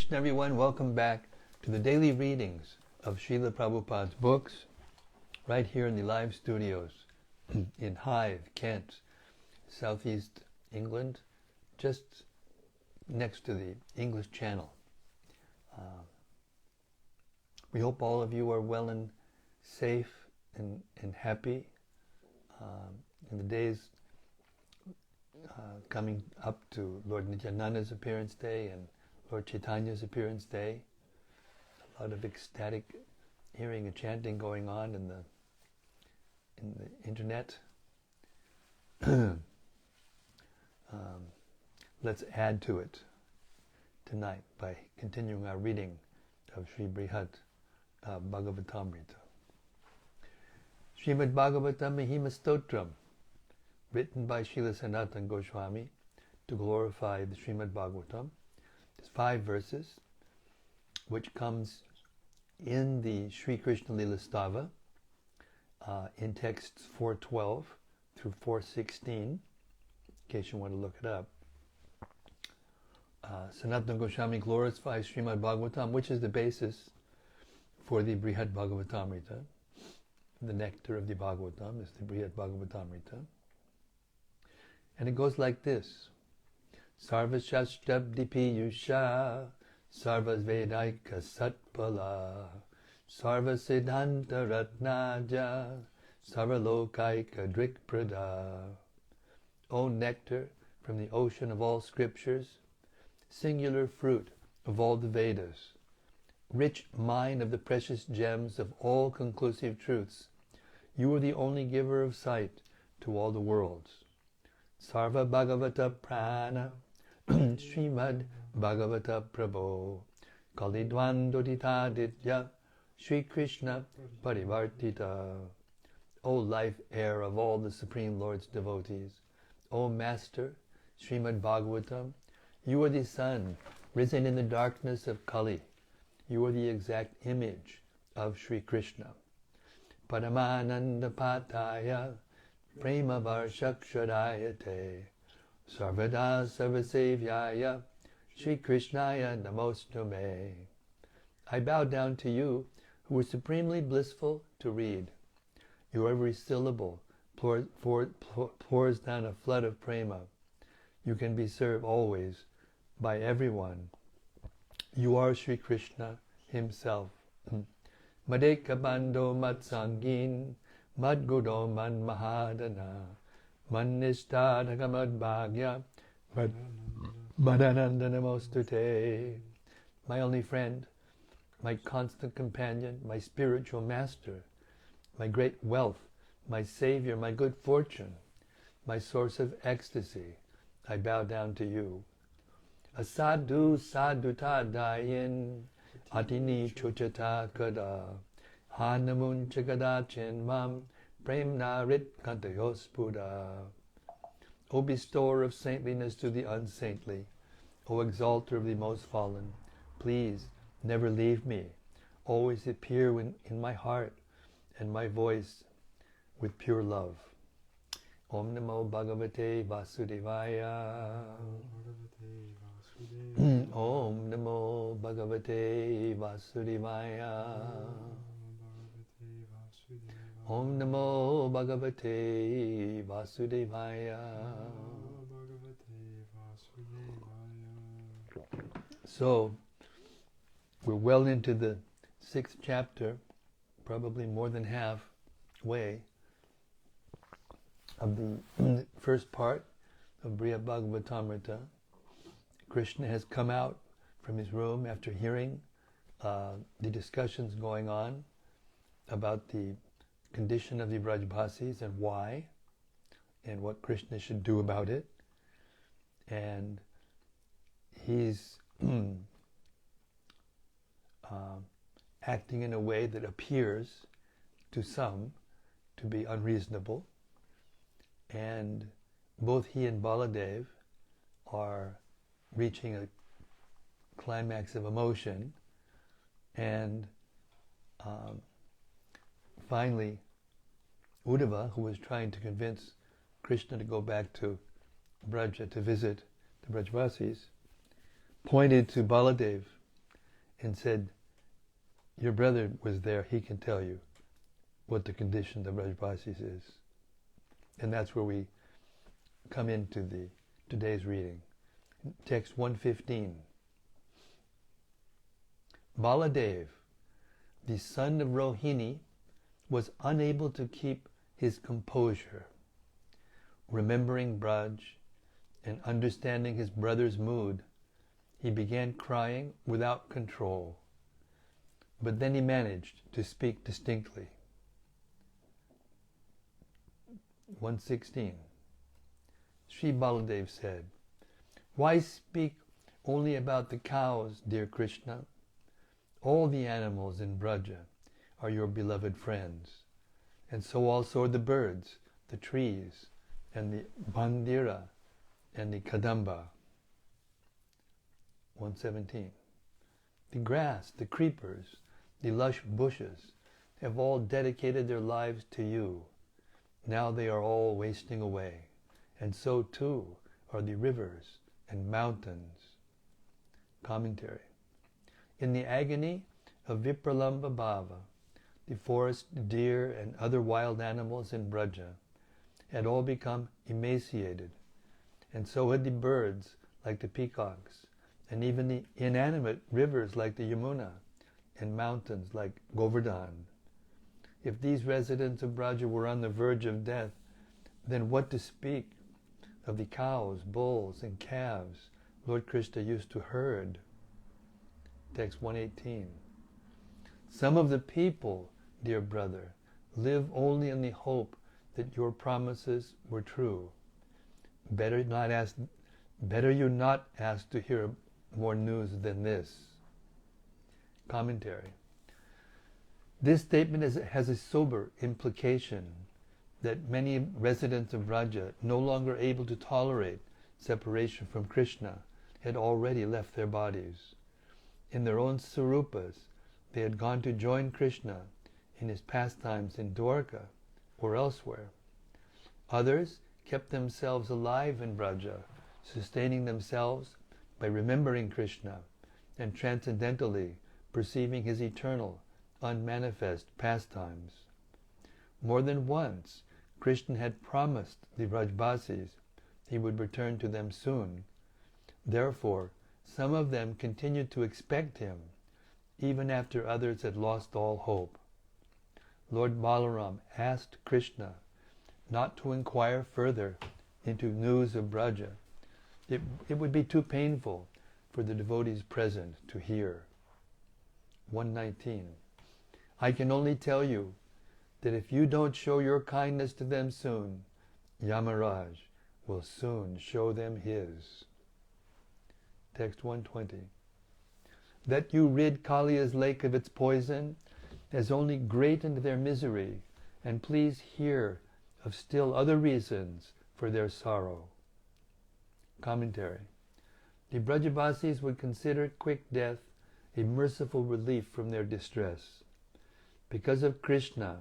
Krishna, everyone. Welcome back to the daily readings of Srila Prabhupada's books, right here in the live studios in Hythe, Kent, southeast England, just next to the English Channel. We hope all of you are well and safe and happy in the days coming up to Lord Nityananda's appearance day and Lord Chaitanya's appearance day. A lot of ecstatic hearing and chanting going on in the internet. Let's add to it tonight by continuing our reading of Sri Brhad Bhagavatamrta. Srimad Bhagavatam Mahima Stotram, written by Srila Sanatana Goswami to glorify the Srimad Bhagavatam. It's 5 verses, which comes in the Sri Krishna Lila Stava, in texts 412 through 416, in case you want to look it up. Sanatana Goswami glorifies Srimad Bhagavatam, which is the basis for the Brihad Bhagavatamrta. The nectar of the Bhagavatam is the Brihad Bhagavatamrta. And it goes like this. Sarva Shastabdipi Yusha, Sarva Vedaika Satpala, Sarva Siddhanta Ratnaja, Sarva Lokaika Drikprada. O nectar from the ocean of all scriptures, singular fruit of all the Vedas, rich mine of the precious gems of all conclusive truths, you are the only giver of sight to all the worlds. Sarva Bhagavata Prana, Srimad Bhagavata Prabho, Kalidwandodita Ditya, Sri Krishna Parivartita. O life air of all the Supreme Lord's devotees, O Master, Srimad Bhagavatam, you are the sun risen in the darkness of Kali. You are the exact image of Sri Krishna. Paramananda Pataya, Prema Varshakshadayate, Sarvada Sarvasevyaya, Sri Krishnaya Namostume. I bow down to you, who are supremely blissful to read. Your every syllable pours down a flood of prema. You can be served always by everyone. You are Sri Krishna himself. Madeka Bando Matsangin, Madgudo Man Mahadana, Mannishtadaka Madbhagya, Madhananda Namostute. My only friend, my constant companion, my spiritual master, my great wealth, my savior, my good fortune, my source of ecstasy, I bow down to you. Asadu saduta dayin, atini chuchata kada, hanamun chagada chenmam, premna rit kantayos buddha. O bestower of saintliness to the unsaintly, O exalter of the most fallen, please never leave me. Always appear in my heart and my voice with pure love. Om Namo Bhagavate Vasudevaya. Om Namo Bhagavate Vasudevaya. Om Namo Bhagavate Vasudevaya. So, we're well into the 6th chapter, probably more than halfway of the first part of Brihad Bhagavatamrta. Krishna has come out from his room after hearing the discussions going on about the condition of the Brajbasis and why, and what Krishna should do about it. And he's acting in a way that appears to some to be unreasonable. And both he and Baladev are reaching a climax of emotion, and finally Uddhava, who was trying to convince Krishna to go back to Braja to visit the Brajvasis, pointed to Baladev and said, your brother was there, he can tell you what the condition of Brajbasis is. And that's where we come into today's reading. Text 115. Baladev, the son of Rohini, was unable to keep his composure. Remembering Braj and understanding his brother's mood, he began crying without control. But then he managed to speak distinctly. 116. Sri Baladev said, why speak only about the cows, dear Krishna? All the animals in Braja are your beloved friends, and so also are the birds, the trees, and the bandira, and the kadamba. 117. The grass, the creepers, the lush bushes have all dedicated their lives to you. Now they are all wasting away, and so too are the rivers and mountains. Commentary. In the agony of Vipralamba Bhava, the forest, deer, and other wild animals in Braja had all become emaciated, and so had the birds like the peacocks, and even the inanimate rivers like the Yamuna, and mountains like Govardhan. If these residents of Braja were on the verge of death, then what to speak of the cows, bulls, and calves Lord Krishna used to herd? Text 118. Some of the people, dear brother, live only in the hope that your promises were true. Better you not ask to hear more news than this. Commentary. This statement has a sober implication that many residents of Braja, no longer able to tolerate separation from Krishna, had already left their bodies. In their own sarupas, they had gone to join Krishna in his pastimes in Dwarka or elsewhere. Others kept themselves alive in Braja, sustaining themselves by remembering Krishna and transcendentally perceiving his eternal, unmanifest pastimes. More than once, Krishna had promised the Brajbasis he would return to them soon. Therefore, some of them continued to expect him, even after others had lost all hope. Lord Balaram asked Krishna not to inquire further into news of Braja. It would be too painful for the devotees present to hear. 119. I can only tell you that if you don't show your kindness to them soon, Yamaraj will soon show them his. Text 120. That you rid Kaliya's lake of its poison has only greatened their misery, and please hear of still other reasons for their sorrow. Commentary. The Brajavasis would consider quick death a merciful relief from their distress. Because of Krishna,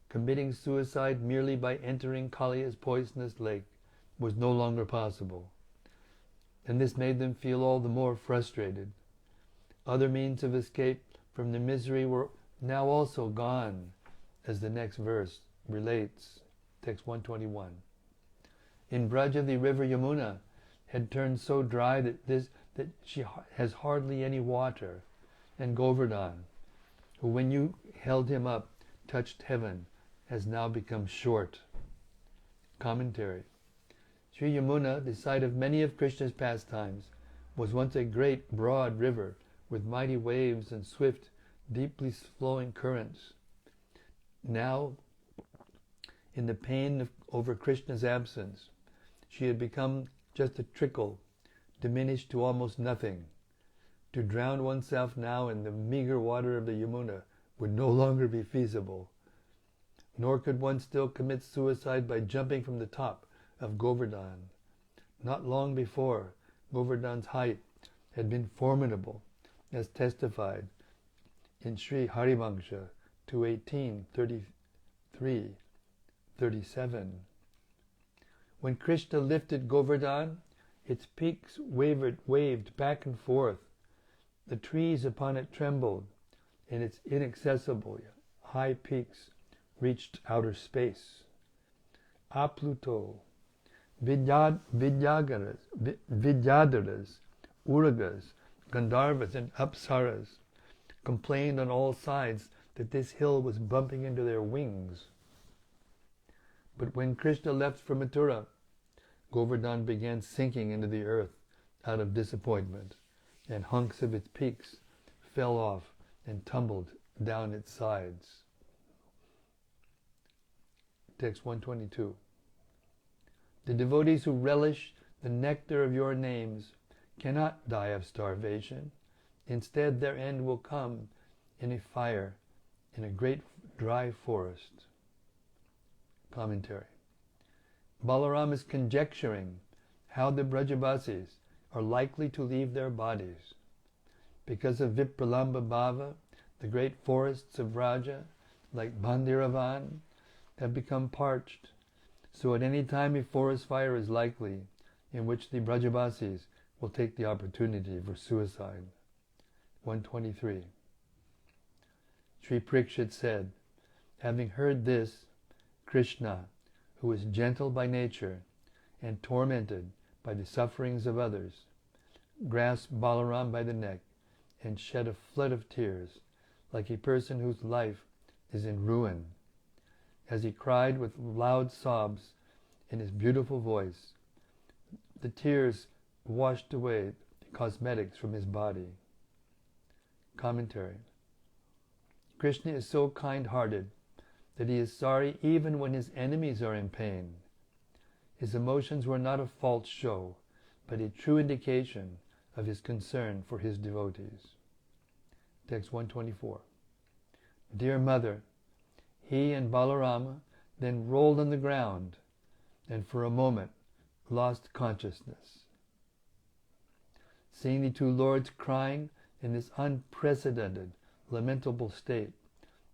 committing suicide merely by entering Kaliya's poisonous lake was no longer possible, and this made them feel all the more frustrated. Other means of escape from the misery were now also gone, as the next verse relates, text 121. In Braja, the river Yamuna had turned so dry that she has hardly any water, and Govardhan, who when you held him up touched heaven, has now become short. Commentary. Sri Yamuna, the site of many of Krishna's pastimes, was once a great broad river with mighty waves and swift, deeply flowing currents. Now, in the pain over Krishna's absence, she had become just a trickle, diminished to almost nothing. To drown oneself now in the meager water of the Yamuna would no longer be feasible. Nor could one still commit suicide by jumping from the top of Govardhan. Not long before, Govardhan's height had been formidable, as testified in Sri Harivangsha 218, 33, 37. When Krishna lifted Govardhan, its peaks waved back and forth The trees upon it trembled, and its inaccessible high peaks reached outer space. Apluto, Vidyadharas, Uragas, Gandharvas, and Apsaras complained on all sides that this hill was bumping into their wings. But when Krishna left for Mathura, Govardhan began sinking into the earth out of disappointment, and hunks of its peaks fell off and tumbled down its sides. Text 122. The devotees who relish the nectar of your names cannot die of starvation. Instead, their end will come in a fire in a great dry forest. Commentary. Balaram is conjecturing how the Brajavasis are likely to leave their bodies. Because of Vipralamba Bhava, the great forests of Vraja, like Bandiravan, have become parched. So at any time a forest fire is likely, in which the Brajavasis will take the opportunity for suicide. 123. Sri Parikshit said, having heard this, Krishna, who is gentle by nature and tormented by the sufferings of others, grasped Balaram by the neck and shed a flood of tears, like a person whose life is in ruin. As he cried with loud sobs in his beautiful voice, the tears washed away the cosmetics from his body. Commentary. Krishna is so kind-hearted that he is sorry even when his enemies are in pain. His emotions were not a false show, but a true indication of his concern for his devotees. Text 124. Dear Mother, he and Balarama then rolled on the ground and for a moment lost consciousness. Seeing the two lords crying in this unprecedented, lamentable state,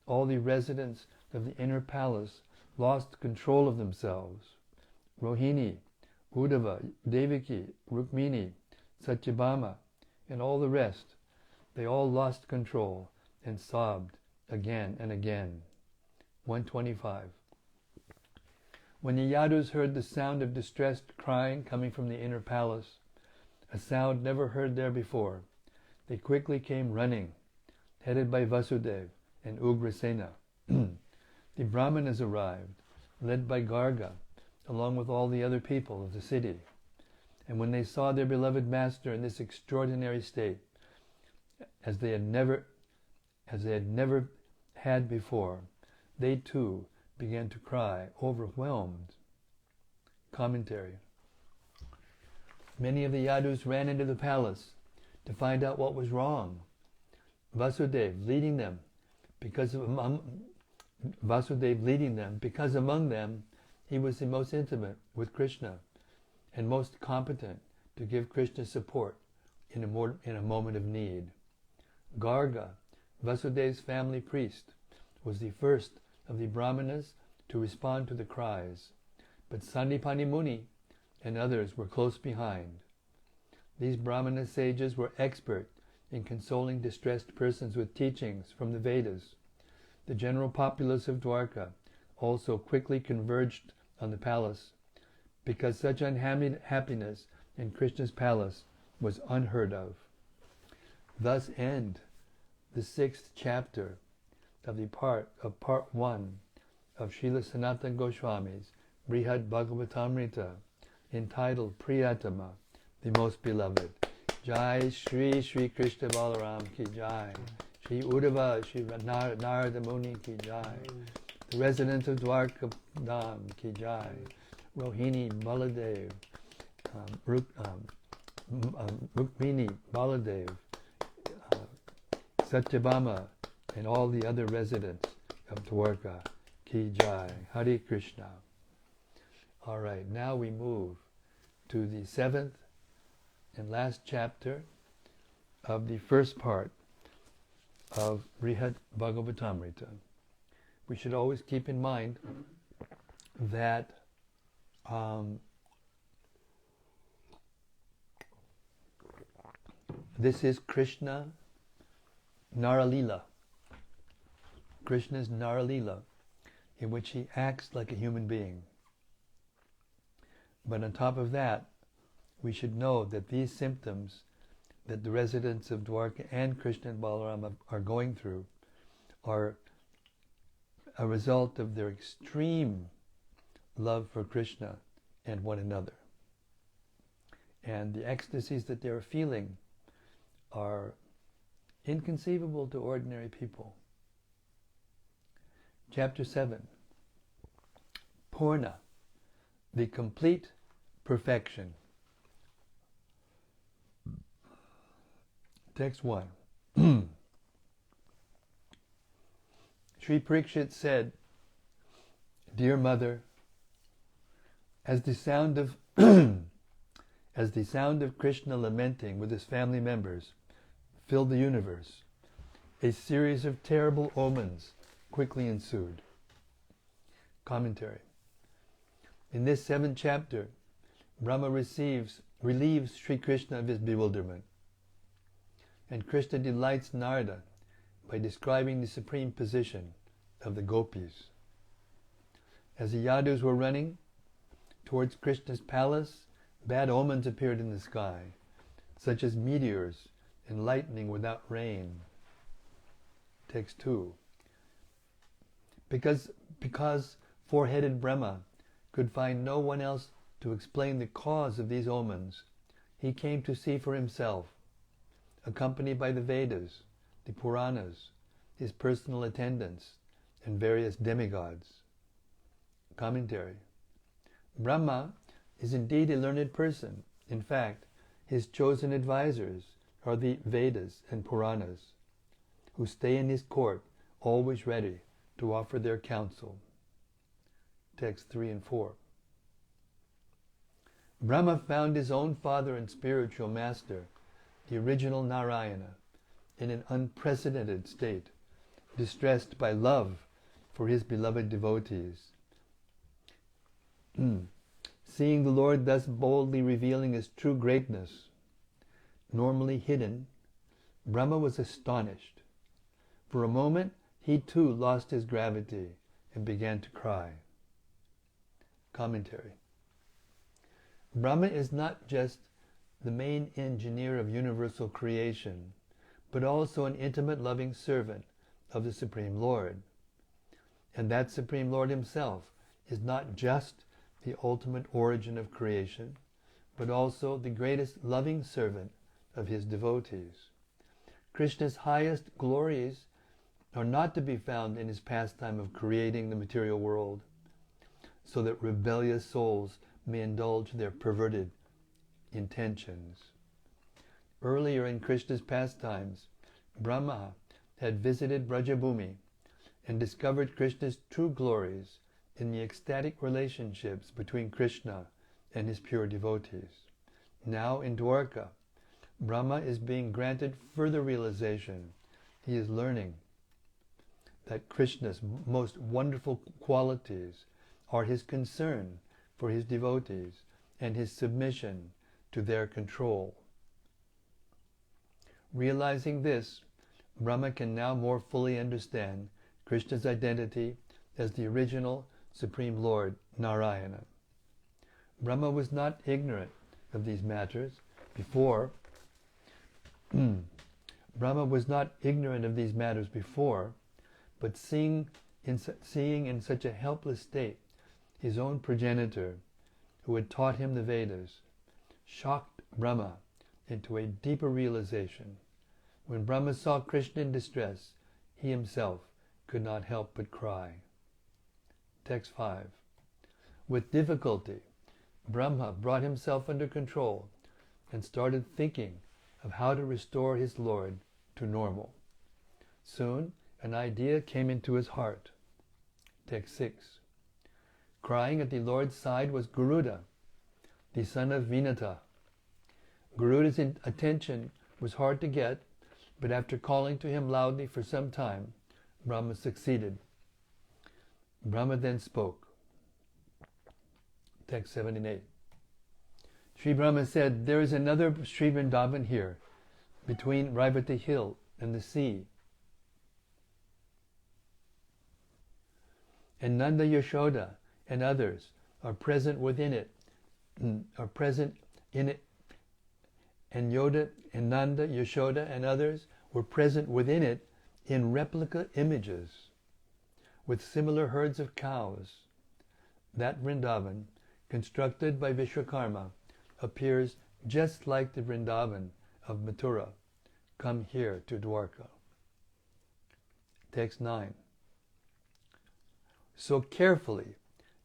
all the residents of the inner palace lost control of themselves. Rohini, Uddhava, Devaki, Rukmini, Satyabhama, and all the rest, they all lost control and sobbed again and again. 125. When the Yadus heard the sound of distressed crying coming from the inner palace, a sound never heard there before, they quickly came running, headed by Vasudeva and Ugrasena. The Brahmanas arrived, led by Garga, along with all the other people of the city. And when they saw their beloved master in this extraordinary state, as they had never had before, they too began to cry, overwhelmed. Commentary. Many of the Yadus ran into the palace to find out what was wrong. Vasudeva leading them, because among them he was the most intimate with Krishna and most competent to give Krishna support in a moment of need. Garga, Vasudeva's family priest, was the first of the Brahmanas to respond to the cries, but Sandipani Muni and others were close behind. These Brahmana sages were expert in consoling distressed persons with teachings from the Vedas. The general populace of Dwarka also quickly converged on the palace, because such unhappiness in Krishna's palace was unheard of. Thus end the 6th chapter of part 1 of Srila Sanatana Goswami's Brhad Bhagavatamrta, entitled Priyatama, the Most Beloved. Jai Shri Shri Krishna Balaram ki Jai. Shri Uddhava Shri Narada Muni ki Jai. The resident of Dwarka Dham ki Jai. Rohini Baladev, Rukmini Baladev, Satyabhama, and all the other residents of Dwarka ki Jai. Hare Krishna. All right, now we move to the 7th and last chapter of the first part of Brhad Bhagavatamrta. We should always keep in mind that this is Krishna Naralila. Krishna's Naralila, in which he acts like a human being. But on top of that, we should know that these symptoms that the residents of Dwarka and Krishna and Balarama are going through are a result of their extreme love for Krishna and one another. And the ecstasies that they're feeling are inconceivable to ordinary people. Chapter 7. Porna, the complete perfection. Text 1. Sri Parikshit said, Dear Mother, as the sound of Krishna lamenting with his family members filled the universe, a series of terrible omens quickly ensued. Commentary. In this 7th chapter, Brahma relieves Sri Krishna of his bewilderment, and Krishna delights Narada by describing the supreme position of the gopis. As the Yadus were running towards Krishna's palace, bad omens appeared in the sky, such as meteors and lightning without rain. Text 2. Because four-headed Brahma could find no one else to explain the cause of these omens, he came to see for himself, accompanied by the Vedas, the Puranas, his personal attendants, and various demigods. Commentary. Brahma is indeed a learned person. In fact, his chosen advisors are the Vedas and Puranas, who stay in his court, always ready to offer their counsel. Text 3 and 4. Brahma found his own father and spiritual master, the original Narayana, in an unprecedented state, distressed by love for his beloved devotees. Seeing the Lord thus boldly revealing his true greatness, normally hidden, Brahma was astonished. For a moment, he too lost his gravity and began to cry. Commentary. Brahma is not just the main engineer of universal creation, but also an intimate loving servant of the Supreme Lord. And that Supreme Lord himself is not just the ultimate origin of creation, but also the greatest loving servant of his devotees. Krishna's highest glories are not to be found in his pastime of creating the material world, so that rebellious souls may indulge their perverted intentions. Earlier in Krishna's pastimes, Brahma had visited Brajabhumi and discovered Krishna's true glories in the ecstatic relationships between Krishna and his pure devotees. Now in Dwarka, Brahma is being granted further realization. He is learning that Krishna's most wonderful qualities are his concern for his devotees and his submission to their control. Realizing this, Brahma can now more fully understand Krishna's identity as the original Supreme Lord, Narayana. Brahma was not ignorant of these matters before. Brahma was not ignorant of these matters before, but seeing in such a helpless state his own progenitor, who had taught him the Vedas, shocked Brahma into a deeper realization. When Brahma saw Krishna in distress, he himself could not help but cry. Text 5. With difficulty, Brahma brought himself under control and started thinking of how to restore his Lord to normal. Soon, an idea came into his heart. Text 6. Crying at the Lord's side was Garuda, the son of Vinata. Garuda's attention was hard to get, but after calling to him loudly for some time, Brahma succeeded. Brahma then spoke. Text 7 and 8. Sri Brahma said, there is another Sri Vrindavan here, between Raivati Hill and the sea, and Nanda, Yashoda, and others are present within it, are present in it, and Yoda and Nanda, Yashoda, and others were present within it in replica images with similar herds of cows. That Vrindavan, constructed by Vishwakarma, appears just like the Vrindavan of Mathura. Come here to Dwarka. Text 9. So carefully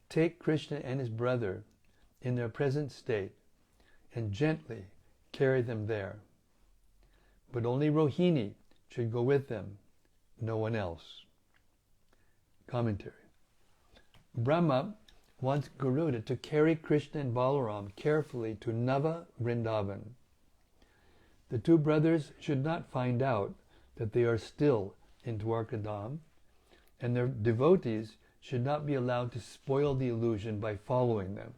take Krishna and his brother in their present state and gently carry them there. But only Rohini should go with them, no one else. Commentary. Brahma wants Garuda to carry Krishna and Balaram carefully to Nava Vrindavan. The two brothers should not find out that they are still in Dwarkadam, and their devotees should not be allowed to spoil the illusion by following them.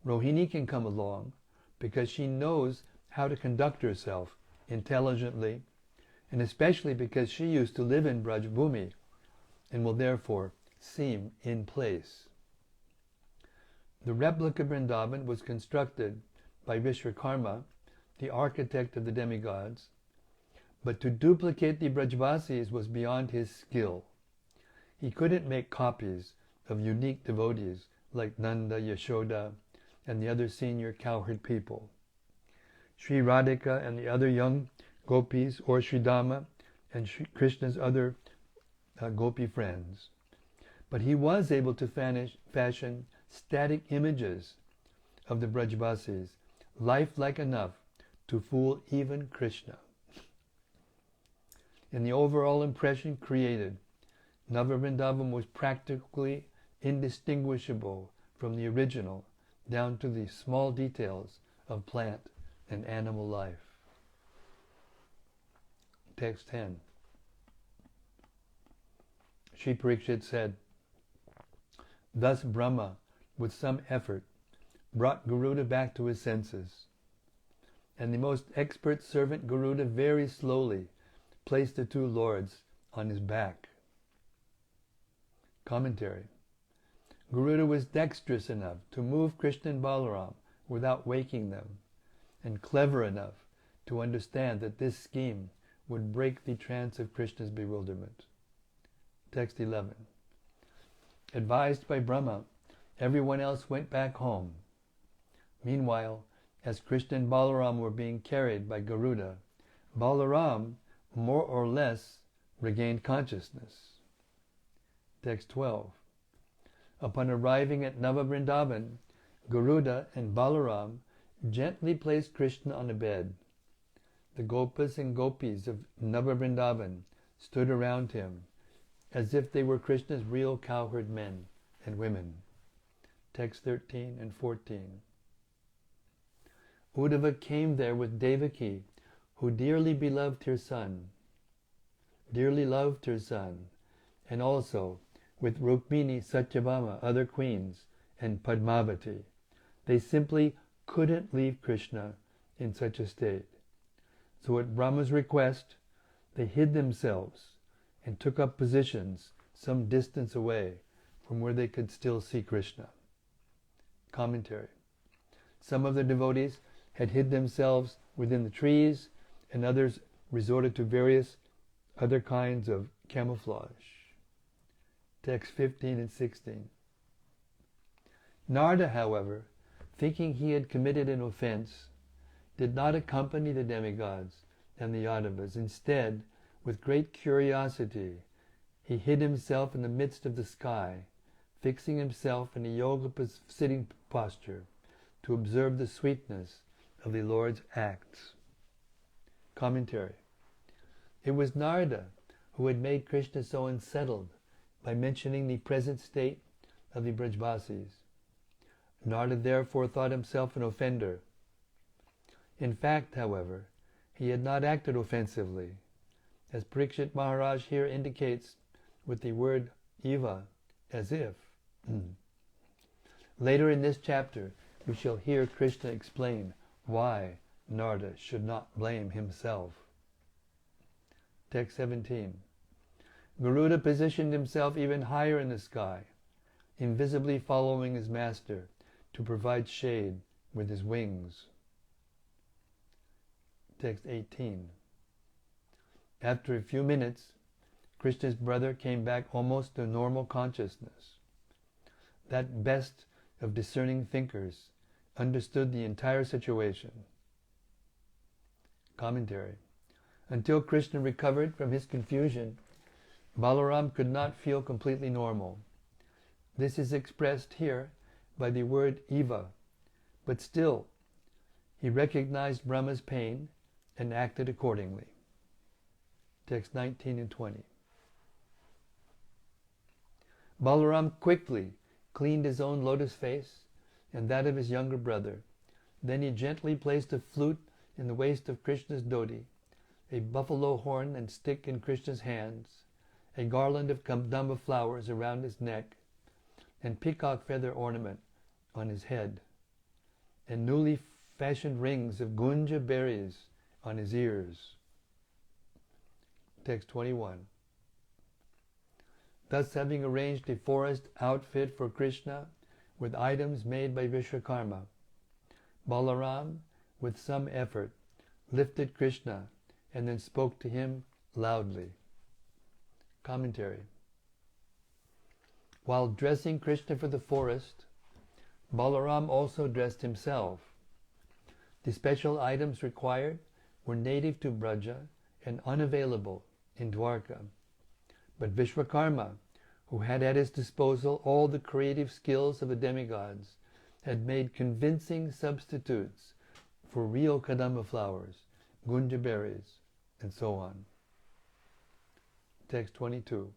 Rohini can come along because she knows how to conduct herself intelligently, and especially because she used to live in Brajbhumi and will therefore seem in place. The replica Vrindavan was constructed by Vishwakarma, the architect of the demigods, but to duplicate the Brajvasis was beyond his skill. He couldn't make copies of unique devotees like Nanda, Yashoda, and the other senior cowherd people, Sri Radhika and the other young gopis, or Sridama and Krishna's other gopi friends. But he was able to fashion static images of the Brajvasis, lifelike enough to fool even Krishna. In the overall impression created, Nava Vrindavan was practically indistinguishable from the original, down to the small details of plant and animal life. Text 10. Sri Parikshit said, Thus Brahma, with some effort, brought Garuda back to his senses, and the most expert servant Garuda very slowly placed the two lords on his back. Commentary. Garuda was dexterous enough to move Krishna and Balaram without waking them, and clever enough to understand that this scheme would break the trance of Krishna's bewilderment. Text 11. Advised by Brahma, everyone else went back home. Meanwhile, as Krishna and Balaram were being carried by Garuda, Balaram more or less regained consciousness. Text 12. Upon arriving at Nava Vrindavan, Garuda and Balaram gently placed Krishna on a bed. The gopas and gopis of Nava Vrindavan stood around him as if they were Krishna's real cowherd men and women. Text 13 and 14. Uddhava came there with Devaki, who dearly loved her son, and also with Rukmini, Satyabhama, other queens, and Padmavati. They simply couldn't leave Krishna in such a state. So at Brahma's request, they hid themselves and took up positions some distance away from where they could still see Krishna. Commentary. Some of the devotees had hid themselves within the trees, and others resorted to various other kinds of camouflage. Text 15 and 16. Narada, however, thinking he had committed an offense, did not accompany the demigods and the Yadavas. Instead, with great curiosity, he hid himself in the midst of the sky, fixing himself in a yoga sitting posture to observe the sweetness of the Lord's acts. Commentary. It was Narada who had made Krishna so unsettled by mentioning the present state of the Brajvasis. Narada therefore thought himself an offender. In fact, however, he had not acted offensively, as Parikshit Maharaj here indicates with the word iva, as if. Later in this chapter, we shall hear Krishna explain why Narada should not blame himself. Text 17. Garuda positioned himself even higher in the sky, invisibly following his master to provide shade with his wings. Text 18. After a few minutes, Krishna's brother came back almost to normal consciousness. That best of discerning thinkers understood the entire situation. Commentary. Until Krishna recovered from his confusion, Balaram could not feel completely normal. This is expressed here by the word Eva, but still, he recognized Brahma's pain and acted accordingly. Text 19 and 20. Balaram quickly cleaned his own lotus face and that of his younger brother. Then he gently placed a flute in the waist of Krishna's dhoti, a buffalo horn and stick in Krishna's hands, a garland of kadamba flowers around his neck, and peacock feather ornament on his head, and newly fashioned rings of gunja berries on his ears. Text 21. Thus, having arranged a forest outfit for Krishna with items made by Vishwakarma, Balaram, with some effort, lifted Krishna and then spoke to him loudly. Commentary. While dressing Krishna for the forest, Balaram also dressed himself. The special items required were native to Braja and unavailable in Dwarka. But Vishwakarma, who had at his disposal all the creative skills of the demigods, had made convincing substitutes for real kadamba flowers, gunja berries, and so on. Text 22.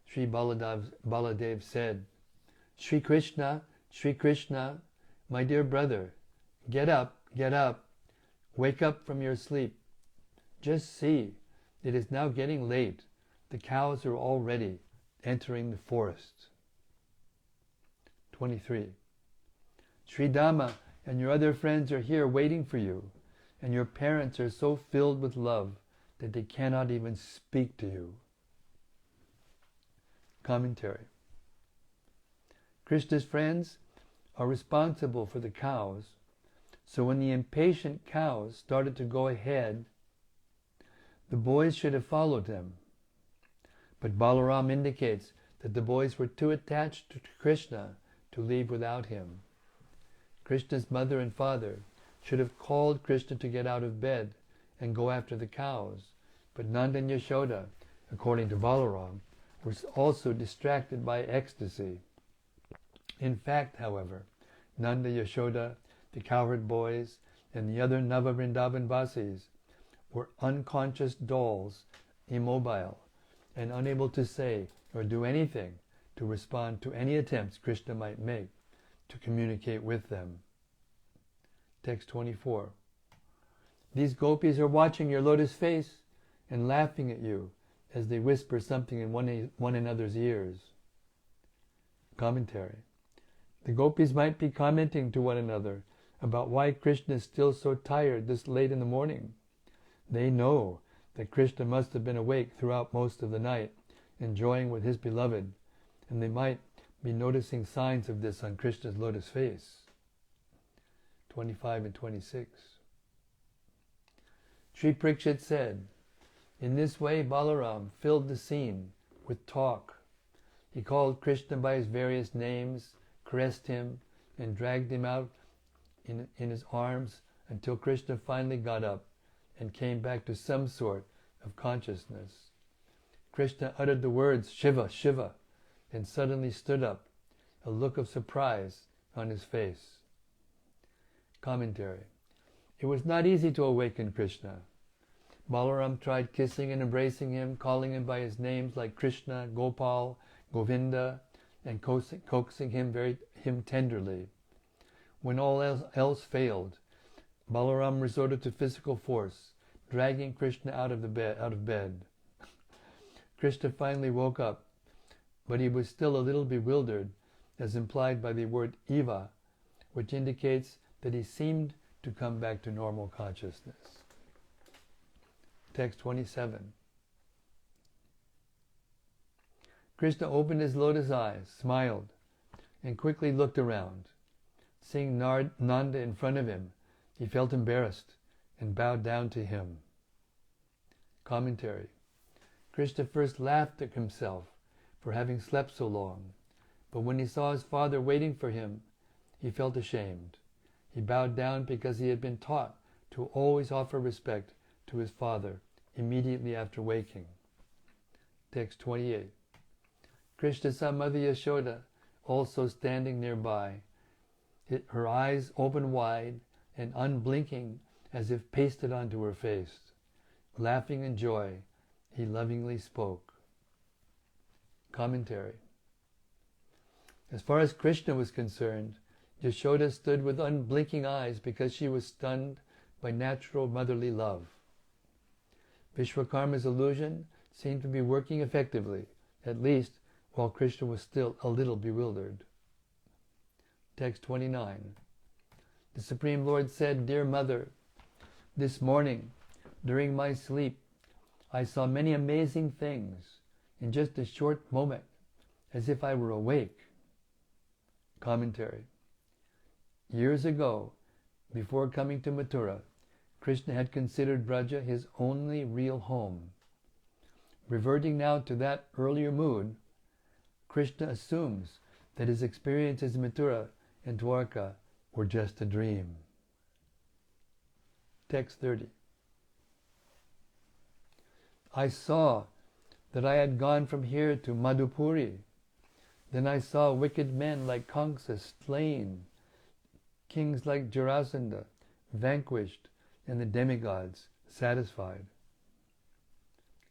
Sri Baladev said, Sri Krishna, my dear brother, get up, wake up from your sleep. Just see, it is now getting late. The cows are already entering the forest. 23. Sri Dhamma and your other friends are here waiting for you, and your parents are so filled with love that they cannot even speak to you. Commentary. Krishna's friends are responsible for the cows, so when the impatient cows started to go ahead, the boys should have followed them. But Balaram indicates that the boys were too attached to Krishna to leave without him. Krishna's mother and father should have called Krishna to get out of bed and go after the cows, but Nanda and Yashoda, according to Balaram, were also distracted by ecstasy. In fact, however, Nanda, Yashoda, the cowherd boys, and the other Nava Vrindavan Vasis were unconscious dolls, immobile, and unable to say or do anything to respond to any attempts Krishna might make to communicate with them. Text 24. These gopis are watching your lotus face and laughing at you as they whisper something in one another's ears. Commentary. The gopis might be commenting to one another about why Krishna is still so tired this late in the morning. They know that Krishna must have been awake throughout most of the night, enjoying with his beloved, and they might be noticing signs of this on Krishna's lotus face. 25 and 26. Sri Parikshit said, in this way Balaram filled the scene with talk. He called Krishna by his various names, caressed him, and dragged him out in his arms until Krishna finally got up and came back to some sort of consciousness. Krishna uttered the words, Shiva, Shiva, and suddenly stood up, a look of surprise on his face. Commentary. It was not easy to awaken Krishna. Balaram tried kissing and embracing him, calling him by his names like Krishna, Gopal, Govinda, and coaxing him tenderly. When all else failed, Balaram resorted to physical force, dragging Krishna out of bed. Krishna finally woke up, but he was still a little bewildered, as implied by the word Eva, which indicates that he seemed to come back to normal consciousness. Text 27. Krishna opened his lotus eyes, smiled, and quickly looked around. Seeing Nanda in front of him, he felt embarrassed and bowed down to him. Commentary. Krishna first laughed at himself for having slept so long, but when he saw his father waiting for him, he felt ashamed. He bowed down because he had been taught to always offer respect to his father immediately after waking. Text 28. Krishna saw Mother Yashoda also standing nearby, her eyes open wide and unblinking as if pasted onto her face. Laughing in joy, he lovingly spoke. Commentary. As far as Krishna was concerned, Yashoda stood with unblinking eyes because she was stunned by natural motherly love. Vishwakarma's illusion seemed to be working effectively, at least while Krishna was still a little bewildered. Text 29. The Supreme Lord said, "Dear Mother, this morning, during my sleep, I saw many amazing things in just a short moment, as if I were awake." Commentary. Years ago, before coming to Mathura, Krishna had considered Braja his only real home. Reverting now to that earlier mood, Krishna assumes that his experiences in Mathura and Dwarka were just a dream. Text 30. I saw that I had gone from here to Madhupuri. Then I saw wicked men like Kamsa slain, kings like Jarasandha vanquished, and the demigods satisfied.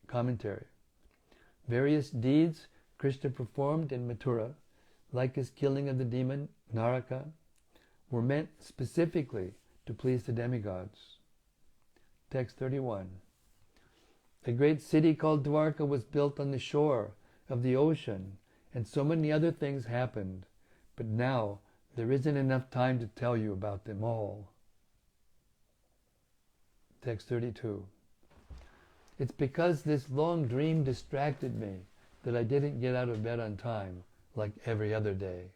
Commentary. Various deeds Krishna performed in Mathura, like his killing of the demon Naraka, were meant specifically to please the demigods. Text 31. A great city called Dwarka was built on the shore of the ocean, and so many other things happened, but now there isn't enough time to tell you about them all. Text 32. It's because this long dream distracted me that I didn't get out of bed on time, like every other day.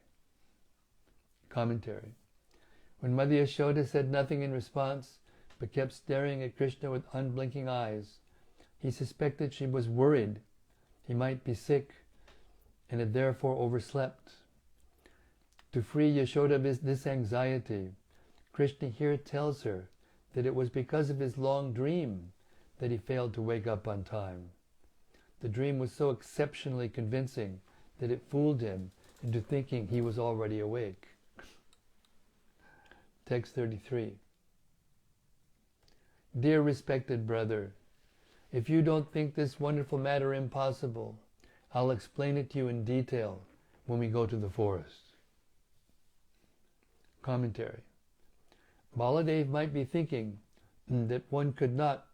Commentary. When Mother Yashoda said nothing in response, but kept staring at Krishna with unblinking eyes, he suspected she was worried he might be sick and had therefore overslept. To free Yashoda of this anxiety, Krishna here tells her that it was because of his long dream that he failed to wake up on time. The dream was so exceptionally convincing that it fooled him into thinking he was already awake. Text 33. Dear respected brother, if you don't think this wonderful matter impossible, I'll explain it to you in detail when we go to the forest. Commentary. Baladev might be thinking that one could not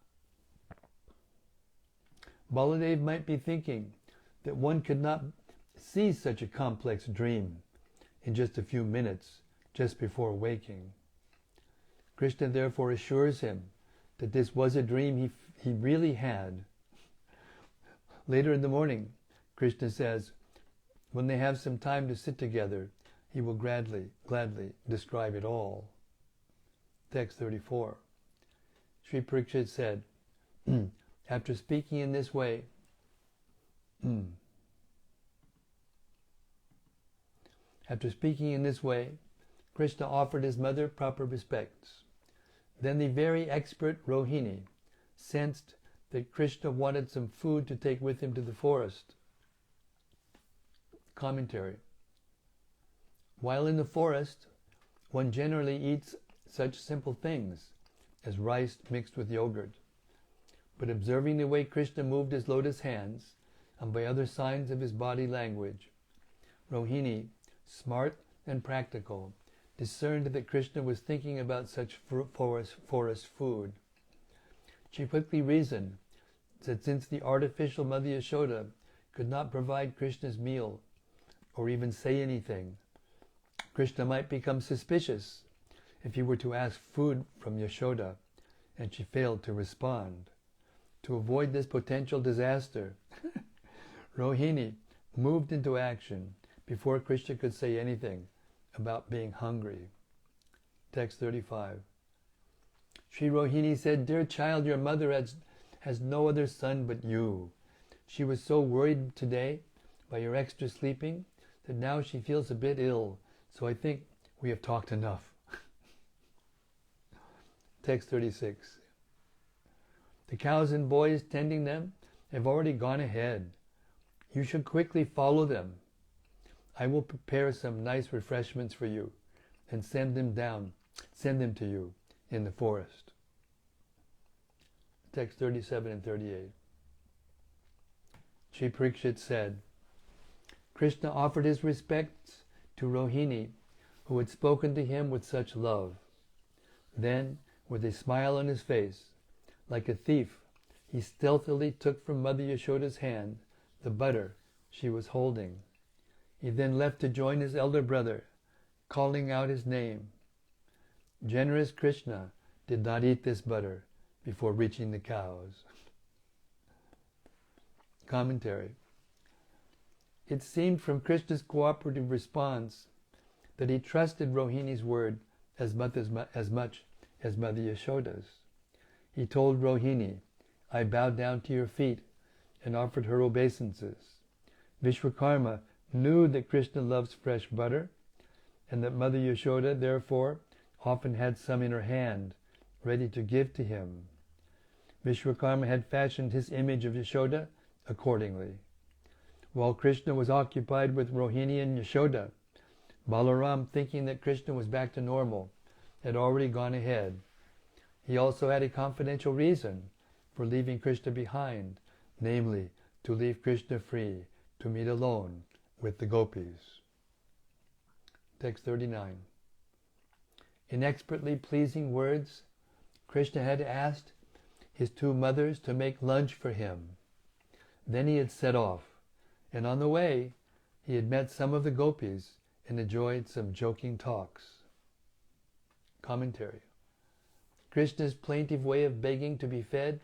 see such a complex dream in just a few minutes just before waking. Krishna therefore assures him that this was a dream he really had. Later in the morning, Krishna says, when they have some time to sit together, he will gladly describe it all. Text 34. Sri Parikshit said, after speaking in this way, Krishna offered his mother proper respects. Then the very expert Rohini sensed that Krishna wanted some food to take with him to the forest. Commentary. While in the forest, one generally eats such simple things as rice mixed with yogurt. But observing the way Krishna moved his lotus hands, and by other signs of his body language, Rohini, smart and practical, discerned that Krishna was thinking about such forest food. She quickly reasoned that since the artificial Mother Yashoda could not provide Krishna's meal or even say anything, Krishna might become suspicious if he were to ask food from Yashoda and she failed to respond. To avoid this potential disaster, Rohini moved into action before Krishna could say anything about being hungry. Text 35. Sri Rohini said, "Dear child, your mother has no other son but you. She was so worried today by your extra sleeping that now she feels a bit ill, so I think we have talked enough." Text 36. The cows and boys tending them have already gone ahead. You should quickly follow them. I will prepare some nice refreshments for you and send them to you in the forest. Text 37 and 38. Sri Parikshit said, Krishna offered his respects to Rohini, who had spoken to him with such love. Then, with a smile on his face, like a thief, he stealthily took from Mother Yashoda's hand the butter she was holding. He then left to join his elder brother, calling out his name. Generous Krishna did not eat this butter before reaching the cows. Commentary. It seemed from Krishna's cooperative response that he trusted Rohini's word as much as Mother Yashoda's. He told Rohini, "I bow down to your feet," and offered her obeisances. Vishwakarma knew that Krishna loves fresh butter, and that Mother Yashoda, therefore, often had some in her hand, ready to give to him. Vishwakarma had fashioned his image of Yashoda accordingly. While Krishna was occupied with Rohini and Yashoda, Balaram, thinking that Krishna was back to normal, had already gone ahead. He also had a confidential reason for leaving Krishna behind, namely, to leave Krishna free to meet alone with the gopis. Text 39. In expertly pleasing words, Krishna had asked his two mothers to make lunch for him. Then he had set off, and on the way he had met some of the gopis and enjoyed some joking talks. Commentary. Krishna's plaintive way of begging to be fed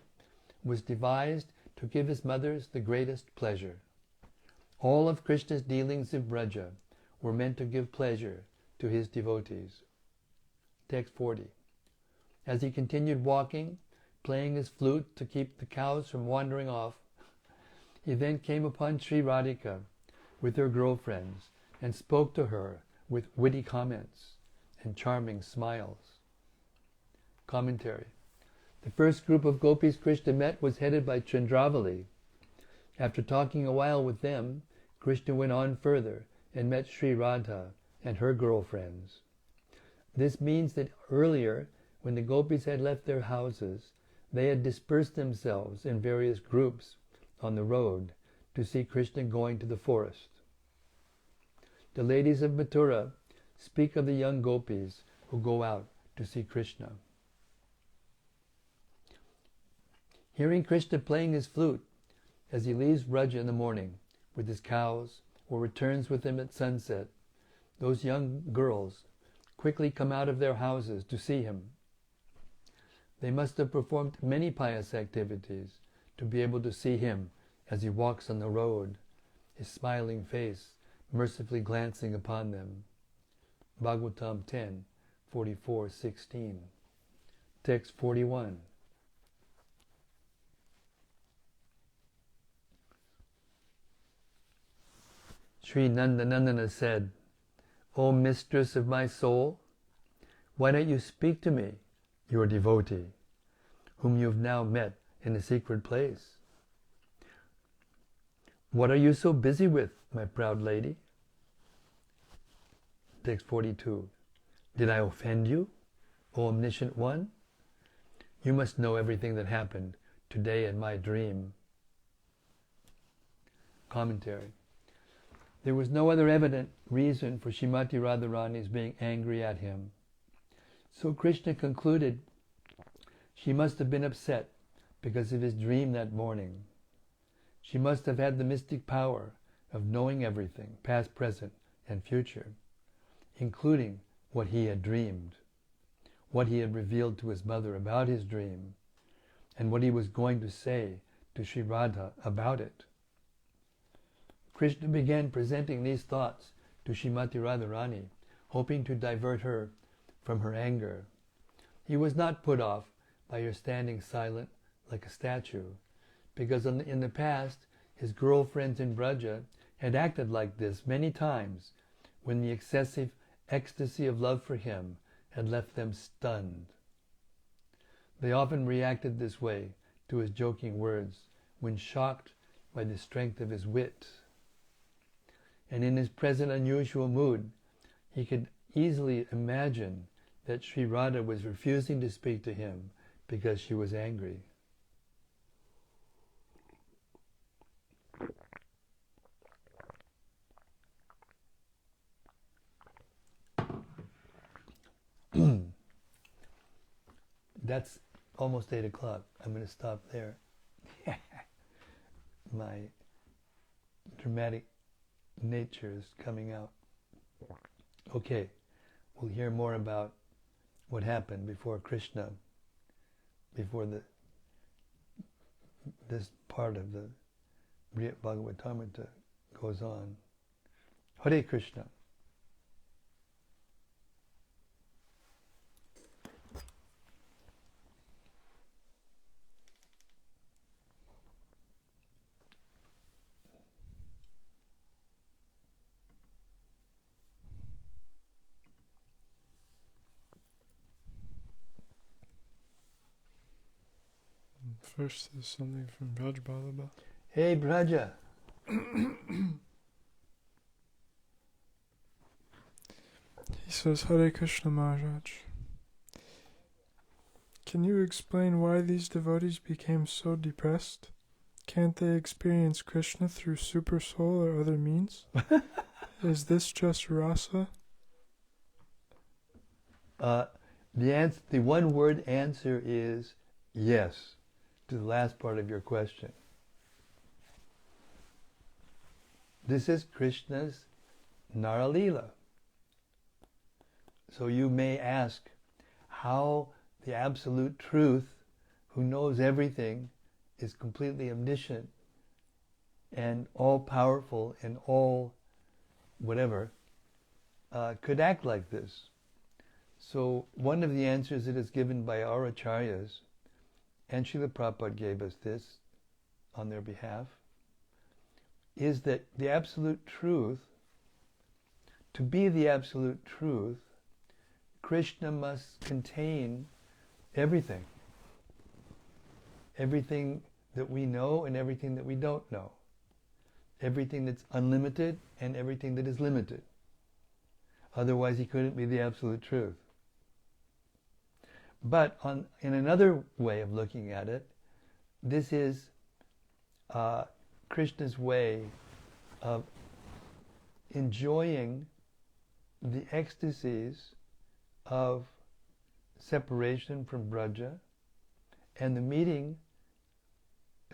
was devised to give his mothers the greatest pleasure. All of Krishna's dealings in Braja were meant to give pleasure to his devotees. Text 40. As he continued walking, playing his flute to keep the cows from wandering off, he then came upon Sri Radhika with her girlfriends and spoke to her with witty comments and charming smiles. Commentary. The first group of gopis Krishna met was headed by Chandravali. After talking a while with them, Krishna went on further and met Sri Radha and her girlfriends. This means that earlier, when the gopis had left their houses, they had dispersed themselves in various groups on the road to see Krishna going to the forest. The ladies of Mathura speak of the young gopis who go out to see Krishna. Hearing Krishna playing his flute as he leaves Braja in the morning with his cows or returns with them at sunset, those young girls quickly come out of their houses to see him. They must have performed many pious activities to be able to see him as he walks on the road, his smiling face mercifully glancing upon them. Bhagavatam 10, 44-16. Text 41. Sri Nandanandana said, "O mistress of my soul, why don't you speak to me, your devotee, whom you have now met in a secret place? What are you so busy with, my proud lady?" Text 42. Did I offend you, O omniscient one? You must know everything that happened today in my dream. Commentary. There was no other evident reason for Srimati Radharani's being angry at him. So Krishna concluded she must have been upset because of his dream that morning. She must have had the mystic power of knowing everything, past, present, and future, including what he had dreamed, what he had revealed to his mother about his dream, and what he was going to say to Sri Radha about it. Krishna began presenting these thoughts to Srimati Radharani, hoping to divert her from her anger. He was not put off by her standing silent like a statue, because in the past his girlfriends in Braja had acted like this many times when the excessive ecstasy of love for him had left them stunned. They often reacted this way to his joking words when shocked by the strength of his wit. And in his present unusual mood, he could easily imagine that Sri Radha was refusing to speak to him because she was angry. That's almost 8 o'clock. I'm going to stop there. My dramatic nature is coming out. Okay, we'll hear more about what happened before Krishna, before this part of the Brhad Bhagavatamrta goes on. Hare Krishna. First, there's something from Brhad. Hey, Braja. He says, Hare Krishna Maharaj. Can you explain why these devotees became so depressed? Can't they experience Krishna through super soul or other means? Is this just rasa? The one word answer is yes to the last part of your question. This is Krishna's Naralila. So you may ask how the absolute truth, who knows everything, is completely omniscient and all-powerful and all whatever, could act like this. So one of the answers that is given by our acharyas, and Srila Prabhupada gave us this on their behalf, is that the absolute truth, to be the absolute truth, Krishna must contain everything. Everything that we know and everything that we don't know. Everything that's unlimited and everything that is limited. Otherwise he couldn't be the absolute truth. But in another way of looking at it, this is Krishna's way of enjoying the ecstasies of separation from Braja and the meeting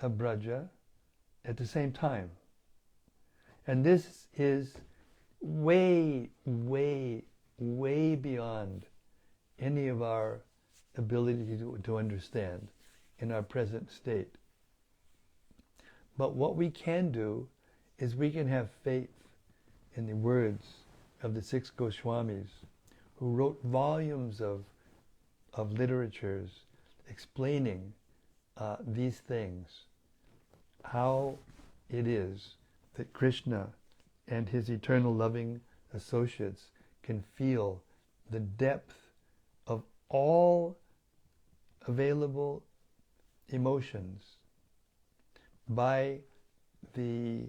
of Braja at the same time. And this is way, way, way beyond any of our ability to understand in our present state. But what we can do is we can have faith in the words of the 6 Goswamis, who wrote volumes of literatures explaining these things, how it is that Krishna and his eternal loving associates can feel the depth of all available emotions by the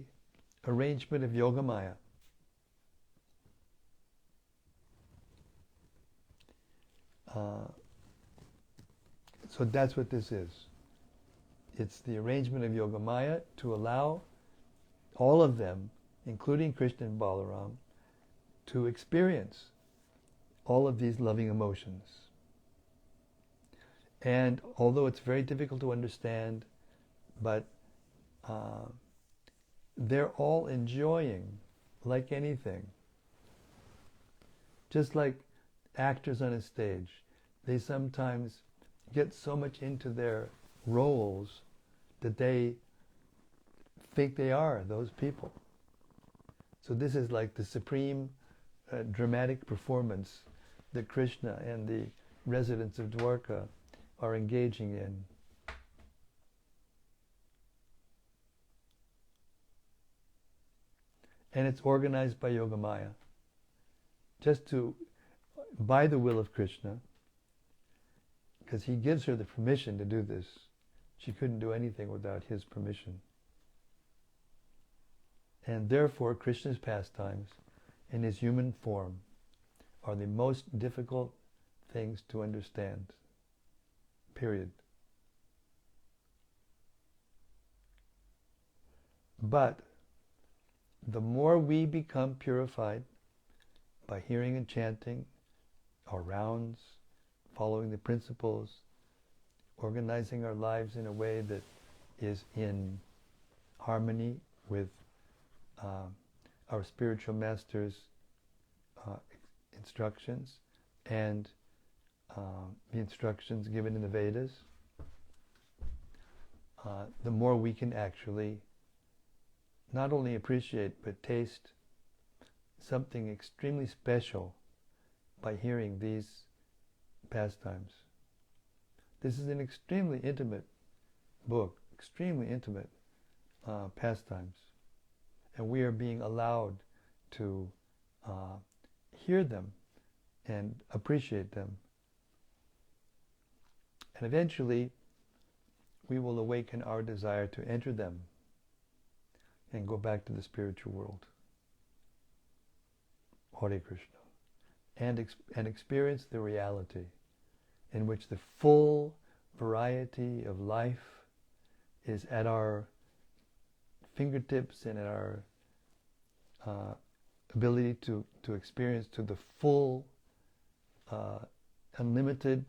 arrangement of Yogamaya. So that's what this is. It's the arrangement of Yogamaya to allow all of them, including Krishna and Balaram, to experience all of these loving emotions. And although it's very difficult to understand, but they're all enjoying like anything. Just like actors on a stage, they sometimes get so much into their roles that they think they are those people. So this is like the supreme dramatic performance that Krishna and the residents of Dwarka are engaging in. And it's organized by Yogamaya, by the will of Krishna, because he gives her the permission to do this. She couldn't do anything without his permission. And therefore, Krishna's pastimes in his human form are the most difficult things to understand. Period. But the more we become purified by hearing and chanting our rounds, following the principles, organizing our lives in a way that is in harmony with our spiritual master's instructions and the instructions given in the Vedas, the more we can actually not only appreciate but taste something extremely special by hearing these pastimes. This is an extremely intimate book, extremely intimate pastimes. And we are being allowed to hear them and appreciate them. And eventually, we will awaken our desire to enter them and go back to the spiritual world. Hare Krishna. And experience the reality in which the full variety of life is at our fingertips and at our ability to experience to the full, unlimited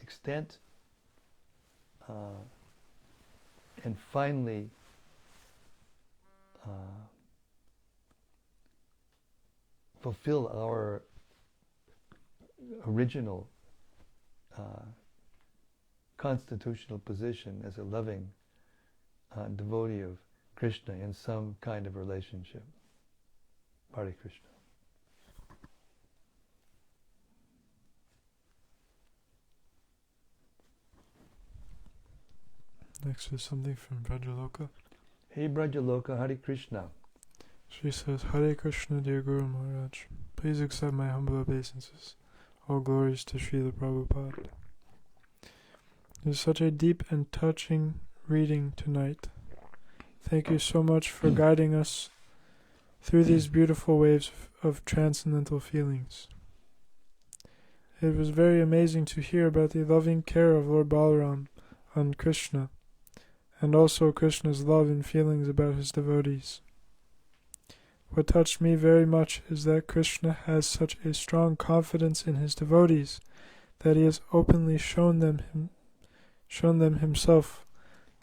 extent, and finally fulfill our original constitutional position as a loving devotee of Krishna in some kind of relationship. Hare Krishna. Next is something from Brajaloka. Hey Brajaloka, Hare Krishna. She says, Hare Krishna, dear Guru Maharaj. Please accept my humble obeisances. All glories to Srila Prabhupada. It is such a deep and touching reading tonight. Thank you so much for guiding us through these beautiful waves of transcendental feelings. It was very amazing to hear about the loving care of Lord Balaram on Krishna, and also Krishna's love and feelings about his devotees. What touched me very much is that Krishna has such a strong confidence in his devotees that he has openly shown them himself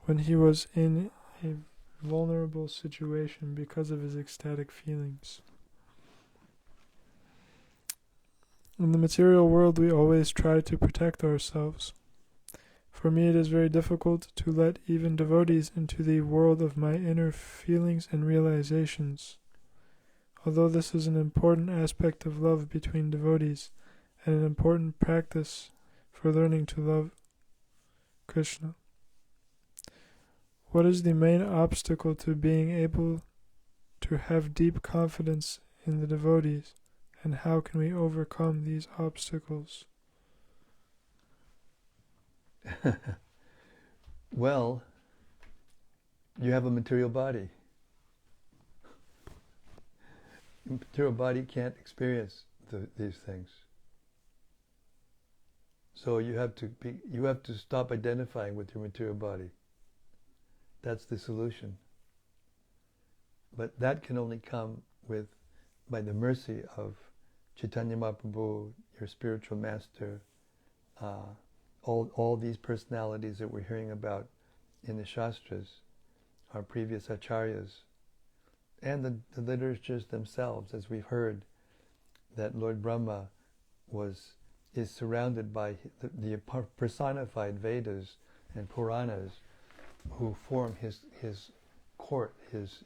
when he was in a vulnerable situation because of his ecstatic feelings. In the material world, we always try to protect ourselves. For me, it is very difficult to let even devotees into the world of my inner feelings and realizations. Although this is an important aspect of love between devotees and an important practice for learning to love Krishna. What is the main obstacle to being able to have deep confidence in the devotees, and how can we overcome these obstacles? Well, you have a material body. The material body can't experience these things. So you have to stop identifying with your material body. That's the solution. But that can only come by the mercy of Chaitanya Mahaprabhu, your spiritual master, all these personalities that we're hearing about in the Shastras, our previous acharyas, and the literatures themselves, as we've heard that Lord Brahma is surrounded by the personified Vedas and Puranas who form his court, his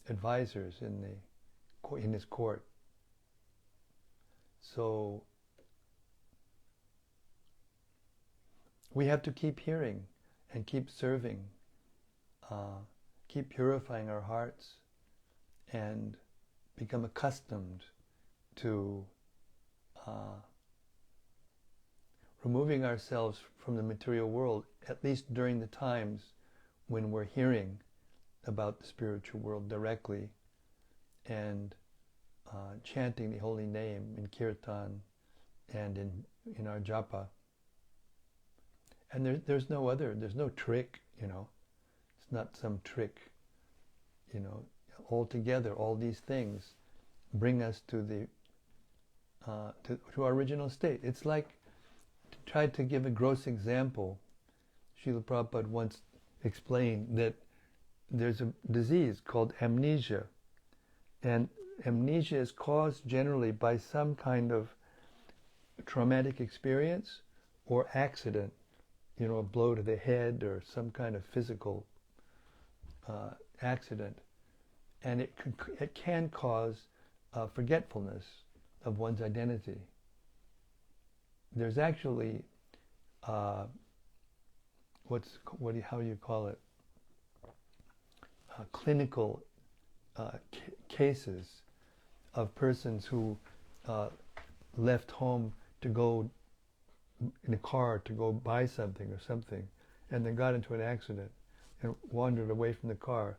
advisors in his court. So we have to keep hearing and keep serving, keep purifying our hearts, and become accustomed to removing ourselves from the material world, at least during the times when we're hearing about the spiritual world directly, and chanting the holy name in kirtan and in our japa. And there's no trick, It's not some trick, Altogether, all these things bring us to our original state. It's like, to try to give a gross example, Srila Prabhupada once explained that there's a disease called amnesia, and amnesia is caused generally by some kind of traumatic experience or accident, a blow to the head or some kind of physical accident, and it can cause forgetfulness of one's identity. There's actually how do you call it? Clinical cases of persons who left home to go in a car to go buy something or something, and then got into an accident and wandered away from the car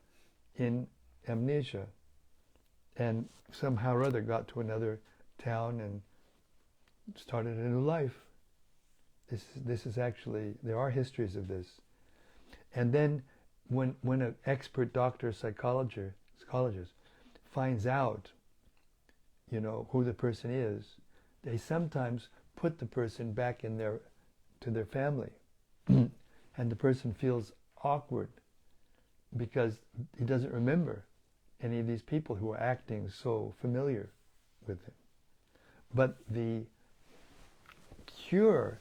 in amnesia, and somehow or other got to another town and started a new life. This is actually, there are histories of this. And then when an expert doctor, psychologist finds out, who the person is, they sometimes put the person back to their family. And the person feels awkward because he doesn't remember any of these people who are acting so familiar with him. But the cure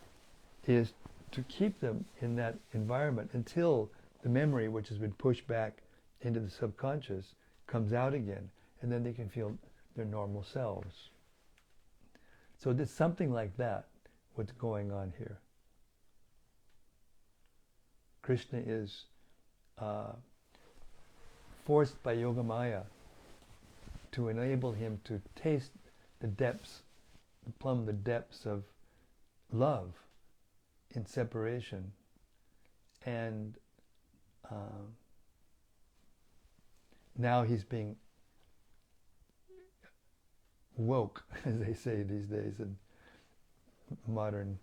is to keep them in that environment until the memory, which has been pushed back into the subconscious, comes out again, and then they can feel their normal selves. So there's something like that, what's going on here. Krishna is forced by Yogamaya to enable him to taste the depths, plumb the depths of love in separation, and now he's being woke, as they say these days in modern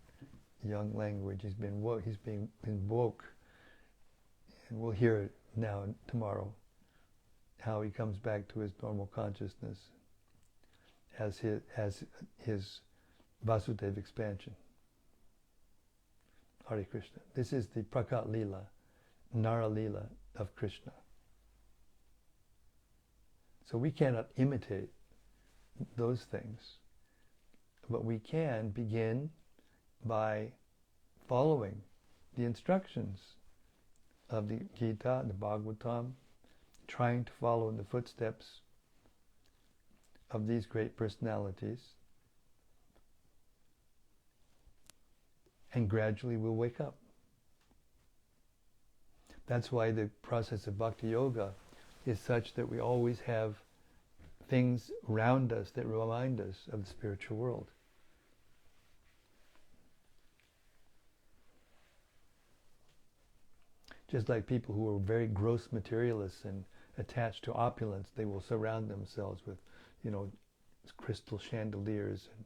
young language. He's been woke. He's being woke, and we'll hear it now and tomorrow, how he comes back to his normal consciousness as his Vasudeva expansion. Hare Krishna. This is the Prakat Lila, Nara Lila of Krishna. So we cannot imitate those things, but we can begin by following the instructions of the Gita, the Bhagavatam, trying to follow in the footsteps of these great personalities, and gradually we'll wake up. That's why the process of Bhakti Yoga is such that we always have things around us that remind us of the spiritual world. Just like people who are very gross materialists and attached to opulence, they will surround themselves with, crystal chandeliers and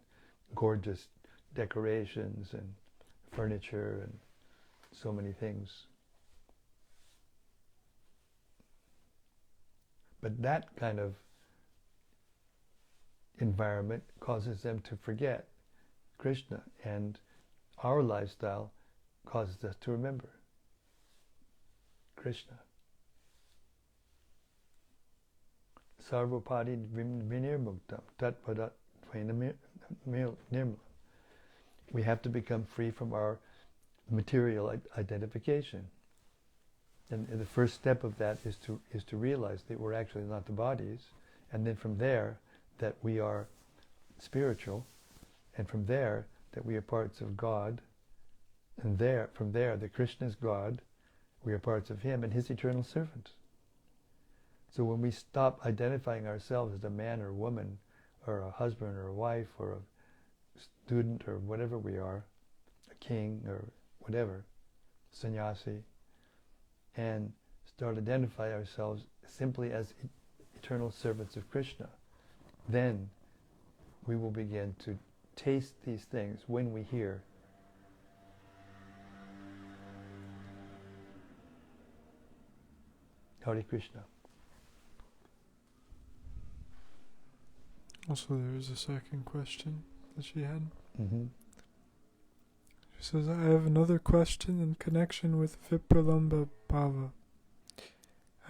gorgeous decorations and furniture and so many things. But that kind of environment causes them to forget Krishna, and our lifestyle causes us to remember Krishna. Sarvapadi vinirmuktam tatpadat nirmalam. We have to become free from our material identification. And the first step of that is to realize that we're actually not the bodies, and then from there that we are spiritual, and from there that we are parts of God, and from there that Krishna is God, we are parts of Him and His eternal servants. So when we stop identifying ourselves as a man or a woman, or a husband or a wife, or a student or whatever we are, a king or whatever, sannyasi, and start identifying ourselves simply as eternal servants of Krishna, then we will begin to taste these things when we hear. Hare Krishna. Also, there was a second question that she had. Mm-hmm. She says, I have another question in connection with Vipralamba Bhava.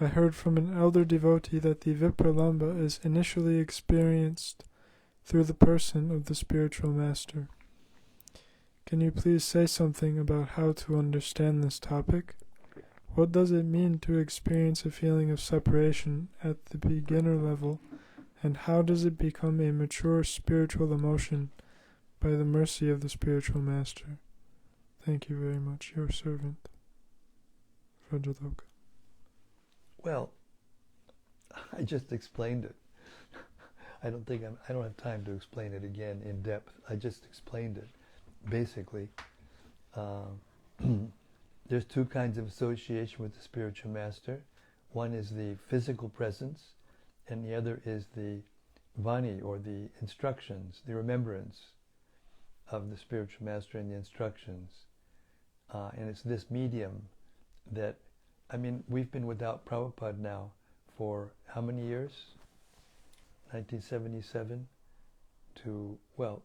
I heard from an elder devotee that the Vipralamba is initially experienced through the person of the spiritual master. Can you please say something about how to understand this topic? What does it mean to experience a feeling of separation at the beginner level, and how does it become a mature spiritual emotion by the mercy of the spiritual master? Thank you very much, your servant, Rajaloka. Well, I just explained it. I don't have time to explain it again in depth. I just explained it. Basically, there's two kinds of association with the spiritual master. One is the physical presence, and the other is the vani, or the instructions, the remembrance of the spiritual master and the instructions. And it's this medium that, we've been without Prabhupada now for how many years? 1977 to, well,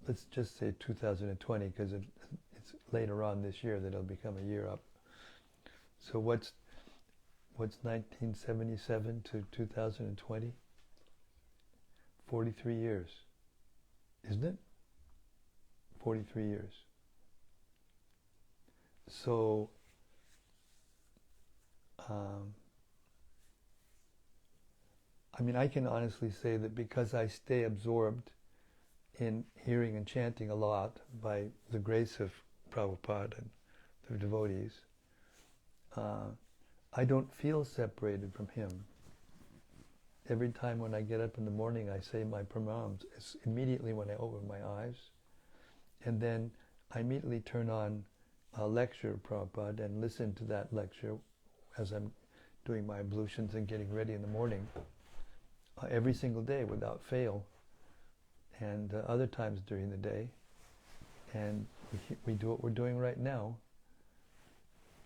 let's just say 2020, because it's later on this year that it'll become a year up. So what's 1977 to 2020? 43 years, isn't it? 43 years. So, I can honestly say that because I stay absorbed in hearing and chanting a lot by the grace of Prabhupada and the devotees, I don't feel separated from him. Every time when I get up in the morning, I say my pranams. It's immediately when I open my eyes. And then I immediately turn on a lecture of Prabhupada and listen to that lecture as I'm doing my ablutions and getting ready in the morning, every single day without fail, and other times during the day. And we do what we're doing right now,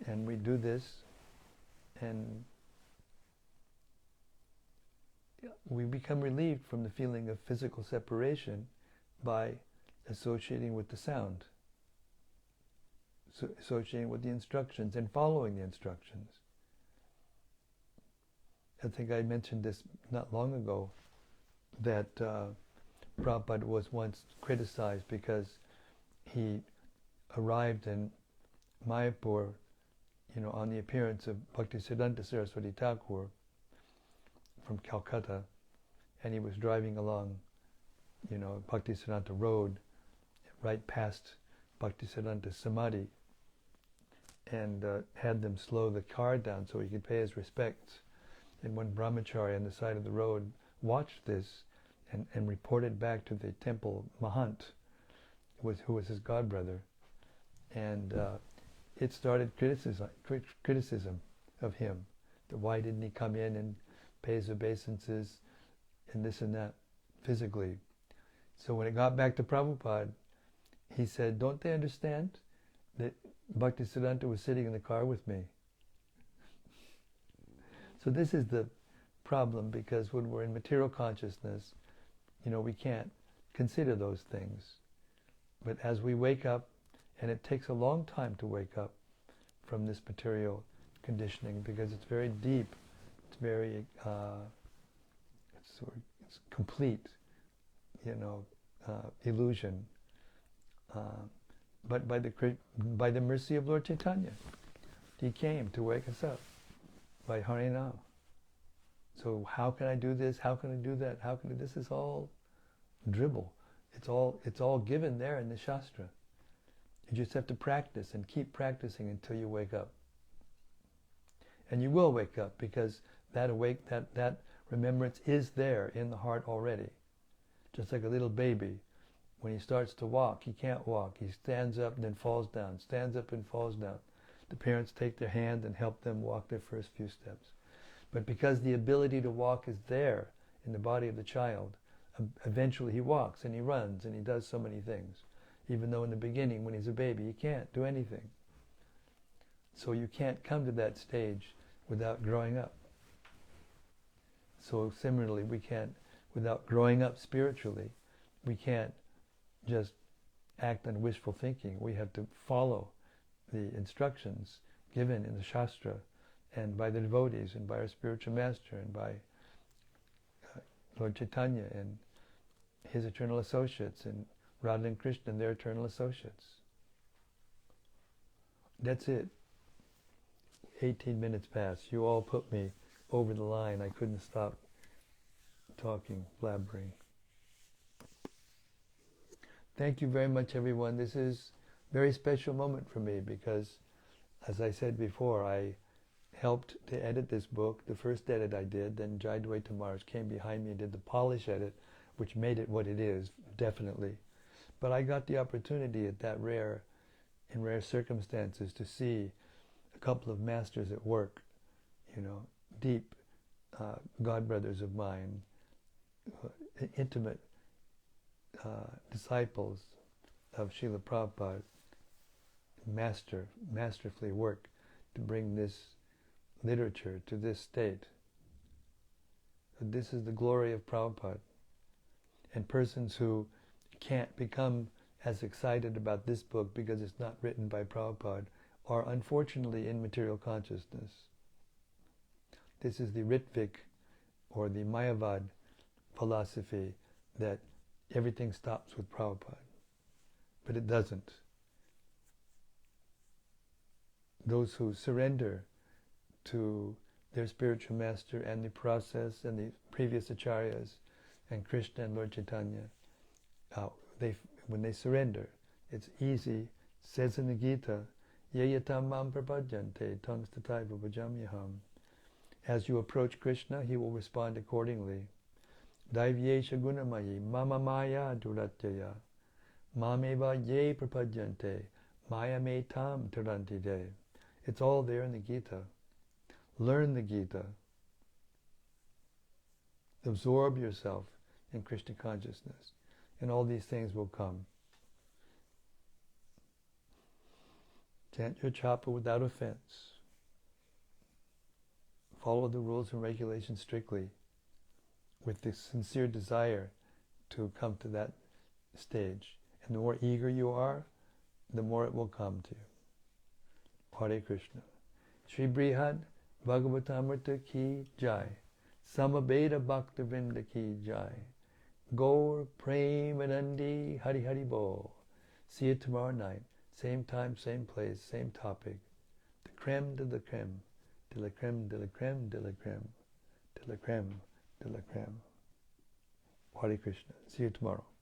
and we do this, and we become relieved from the feeling of physical separation by associating with the sound, associating with the instructions and following the instructions. I think I mentioned this not long ago, that Prabhupada was once criticized because he arrived in Mayapur, on the appearance of Bhaktisiddhanta Saraswati Thakur from Calcutta, and he was driving along, Bhaktisiddhanta Road, right past Bhaktisiddhanta Samadhi, and had them slow the car down so he could pay his respects. And one brahmachari on the side of the road watched this and reported back to the temple Mahant, who was his godbrother, and it started criticism of him. That why didn't he come in and pay his obeisances and this and that physically? So when it got back to Prabhupada, he said, don't they understand that Bhaktisiddhanta was sitting in the car with me? So this is the problem, because when we're in material consciousness, we can't consider those things. But as we wake up, and it takes a long time to wake up from this material conditioning, because it's very deep, it's very, it's complete, illusion. But by the mercy of Lord Chaitanya, He came to wake us up by Harinam. So how can I do this? How can I do that? This is all dribble. It's all given there in the Shastra. You just have to practice and keep practicing until you wake up. And you will wake up, because that remembrance is there in the heart already. Just like a little baby, when he starts to walk, he can't walk. He stands up and then falls down, stands up and falls down. The parents take their hand and help them walk their first few steps. But because the ability to walk is there in the body of the child, eventually he walks and he runs and he does so many things. Even though in the beginning, when he's a baby, he can't do anything. So you can't come to that stage without growing up. So similarly, we can't, without growing up spiritually, we can't just act on wishful thinking. We have to follow the instructions given in the Shastra and by the devotees and by our spiritual master and by Lord Chaitanya and his eternal associates and Radha and Krishna and their eternal associates. That's it. 18 minutes passed. You all put me over the line. I couldn't stop talking, blabbering. Thank you very much, everyone. This is a very special moment for me because, as I said before, I helped to edit this book. The first edit I did, then Jayadvaita Maharaj came behind me and did the polish edit, which made it what it is, definitely. But I got the opportunity in rare circumstances, to see a couple of masters at work, deep godbrothers of mine, intimate disciples of Srila Prabhupada, masterfully work to bring this literature to this state. This is the glory of Prabhupada. And persons who can't become as excited about this book because it's not written by Prabhupada are unfortunately in material consciousness. This is the Ritvik or the Mayavad philosophy that everything stops with Prabhupada. But it doesn't. Those who surrender to their spiritual master and the process and the previous acharyas and Krishna and Lord Chaitanya, when they surrender, it's easy. Says in the Gita, Yayatam mam prabhajante tangstataiva bhajamyaham. As you approach Krishna, he will respond accordingly. Daivyesha gunamayi mama maya duratyaya mameva ye prabhajante maya me tam tarantide. It's all there in the Gita. Learn the Gita. Absorb yourself in Krishna consciousness, and all these things will come. Chant your japa without offense. Follow the rules and regulations strictly, with the sincere desire to come to that stage. And the more eager you are, the more it will come to you. Hare Krishna. Shri Brhad Bhagavatamrta ki jai. Samabeda Bhaktavinda ki jai. Gaur Premanandi Hari Hari Bol. See you tomorrow night. Same time, same place, same topic. The creme de la creme. De la creme, de la creme, de la creme. De la creme, de la creme. Hare Krishna. See you tomorrow.